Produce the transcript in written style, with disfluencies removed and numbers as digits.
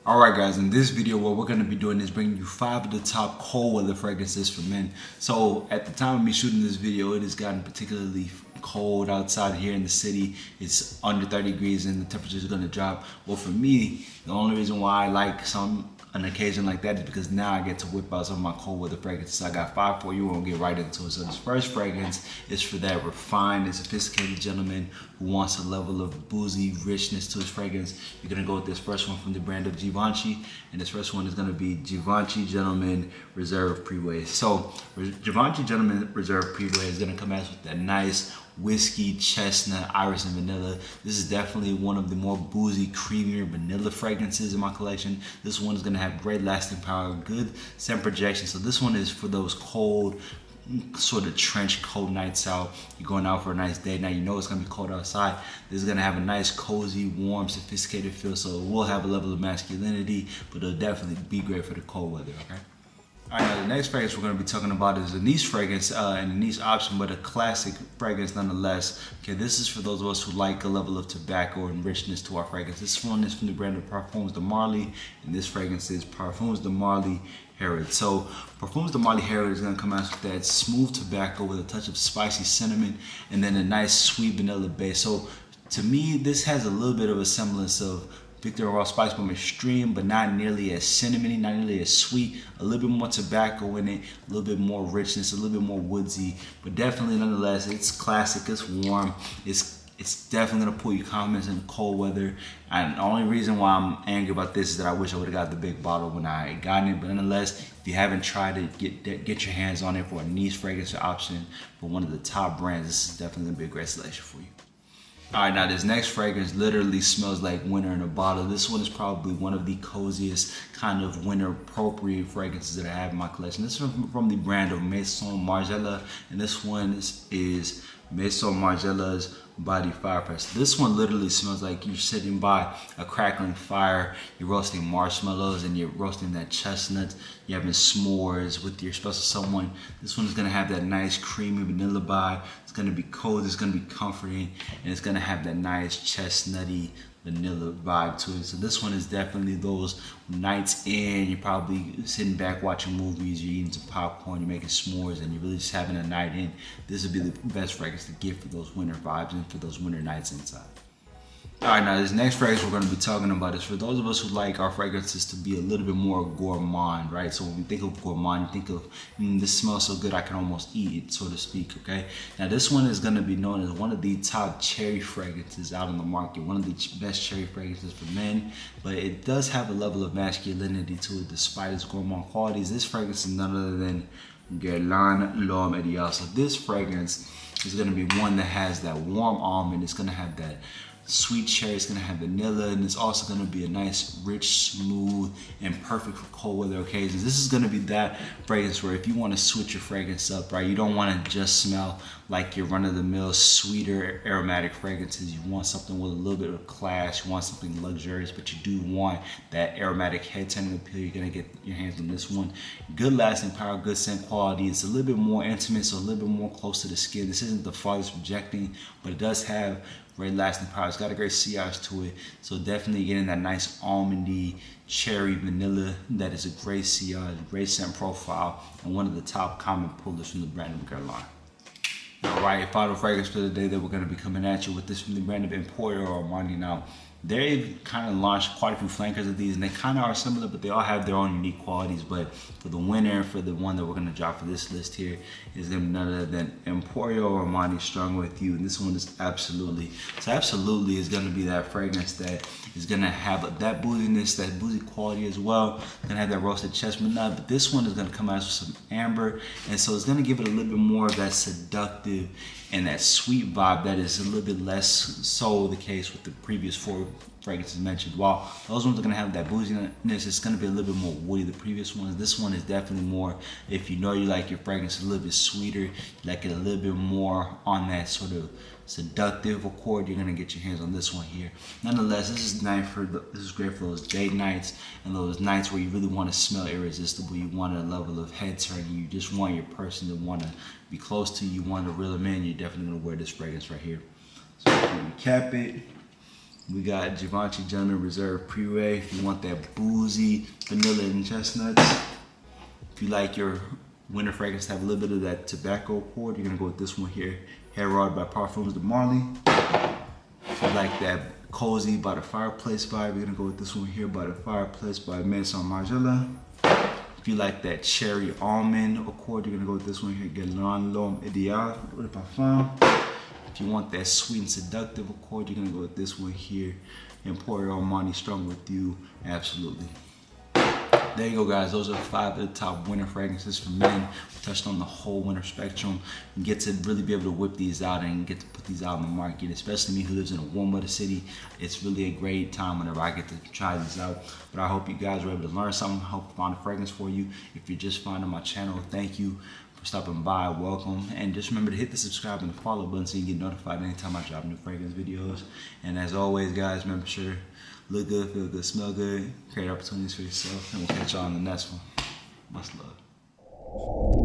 Alright guys, in this video what we're going to be doing is bringing you 5 of the top cold weather fragrances for men. So at the time of me shooting this video, it has gotten particularly cold outside here in the city. It's under 30 degrees and the temperature is going to drop. Well, for me, the only reason why I like an occasion like that is because now I get to whip out some of my cold weather fragrances. I got 5 for you. We'll get right into it. So this first fragrance is for that refined and sophisticated gentleman who wants a level of boozy richness to his fragrance. You're gonna go with this first one from the brand of Givenchy, and this first one is gonna be Givenchy Gentleman Reserve Pre-Waste. So Givenchy Gentleman Reserve Pre-Waste is gonna come out with that nice whiskey, chestnut, iris, and vanilla. This is definitely one of the more boozy, creamier vanilla fragrances in my collection. This one is gonna have great lasting power, good scent projection. So this one is for those cold, sort of trench coat nights out. You're going out for a nice day. Now you know it's gonna be cold outside. This is gonna have a nice, cozy, warm, sophisticated feel. So it will have a level of masculinity, but it'll definitely be great for the cold weather, okay? All right, now the next fragrance we're going to be talking about is a niche fragrance and a niche option, but a classic fragrance nonetheless. Okay, this is for those of us who like a level of tobacco and richness to our fragrance. This one is from the brand of Parfums de Marly, and this fragrance is Parfums de Marly Herod. So Parfums de Marly Herod is going to come out with that smooth tobacco with a touch of spicy cinnamon and then a nice sweet vanilla base. So to me, this has a little bit of a semblance of Victor Ross Spice Bomb Extreme, but not nearly as cinnamony, not nearly as sweet. A little bit more tobacco in it, a little bit more richness, a little bit more woodsy, but definitely nonetheless, it's classic, it's warm, it's definitely gonna pull you confidence in cold weather. And the only reason why I'm angry about this is that I wish I would have got the big bottle when I got it. But nonetheless, if you haven't tried it, get your hands on it for a niche fragrance option for one of the top brands. This is definitely gonna be a great selection for you. All right, now this next fragrance literally smells like winter in a bottle. This one is probably one of the coziest kind of winter appropriate fragrances that I have in my collection. This is from the brand of Maison Margiela, and this one is Maison Margiela's Body Firepress. This one literally smells like you're sitting by a crackling fire, you're roasting marshmallows and you're roasting that chestnut, you're having s'mores with your special someone. This one is gonna have that nice creamy vanilla vibe. It's gonna be cold, it's gonna be comforting, and it's gonna have that nice chestnutty vanilla vibe to it. So this one is definitely those nights in, you're probably sitting back watching movies, you're eating some popcorn, you're making s'mores, and you're really just having a night in. This would be the best fragrance to get for those winter vibes and for those winter nights inside. All right, now this next fragrance we're going to be talking about is for those of us who like our fragrances to be a little bit more gourmand, right? So when we think of gourmand, you think of, this smells so good I can almost eat it, so to speak, okay? Now this one is going to be known as one of the top cherry fragrances out on the market, one of the best cherry fragrances for men, but it does have a level of masculinity to it despite its gourmand qualities. This fragrance is none other than Guerlain L'Homme Idéal. So this fragrance is going to be one that has that warm almond, it's going to have that sweet cherry, it's gonna have vanilla, and it's also gonna be a nice, rich, smooth, and perfect for cold weather occasions. This is gonna be that fragrance where if you wanna switch your fragrance up, right, you don't wanna just smell like your run-of-the-mill, sweeter, aromatic fragrances. You want something with a little bit of class, you want something luxurious, but you do want that aromatic head-turning appeal. You're gonna get your hands on this one. Good lasting power, good scent quality. It's a little bit more intimate, so a little bit more close to the skin. This isn't the farthest projecting, but it does have great lasting power. It's got a great sillage to it, so definitely getting that nice almondy, cherry, vanilla. That is a great sillage, great scent profile, and one of the top common pullers from the brand of Guerlain. All right, final fragrance for the day that we're going to be coming at you with this from the brand of Emporio Armani. Now, they've kind of launched quite a few flankers of these, and they kind of are similar, but they all have their own unique qualities. But for the winner, for the one that we're going to drop for this list here, is none other than Emporio Armani Strong With You. And this one is absolutely is going to be that fragrance that is going to have that booziness, that boozy quality as well. It's going to have that roasted chestnut nut, but this one is going to come out with some amber, and so it's going to give it a little bit more of that seductive and that sweet vibe that is a little bit less so the case with the previous 4 fragrances mentioned. While those ones are gonna have that booziness, it's gonna be a little bit more woody. The previous ones, this one is definitely more, if you know you like your fragrance a little bit sweeter, you like it a little bit more on that sort of seductive accord, you're gonna get your hands on this one here. Nonetheless, this is great for those date nights and those nights where you really want to smell irresistible. You want a level of head turning. You just want your person to want to be close to you. You want to reel them in. You're definitely gonna wear this fragrance right here. So if you recap it, We got Givenchy Gentleman Reserve Pre-Ray if you want that boozy vanilla and chestnuts. If you like your winter fragrance to have a little bit of that tobacco accord, you're gonna go with this one here, Herod by Parfums de Marly. If you like that cozy by the fireplace vibe, you're gonna go with this one here, By the Fireplace by Maison Margiela. If you like that cherry almond accord, you're gonna go with this one here, Guerlain L'Homme Idéal Eau de Parfum. If you want that sweet and seductive accord, you're gonna go with this one here, Emporio Armani Strong With You. Absolutely. There you go, guys. Those are 5 of the top winter fragrances for men. We touched on the whole winter spectrum. You get to really be able to whip these out and get to put these out in the market, especially me who lives in a warm weather city. It's really a great time whenever I get to try these out. But I hope you guys were able to learn something, hope I found a fragrance for you. If you're just finding my channel, thank you for stopping by. Welcome. And just remember to hit the subscribe and the follow button so you get notified anytime I drop new fragrance videos. And as always, guys, remember sure look good, feel good, smell good, create opportunities for yourself, and we'll catch y'all on the next one. Much love.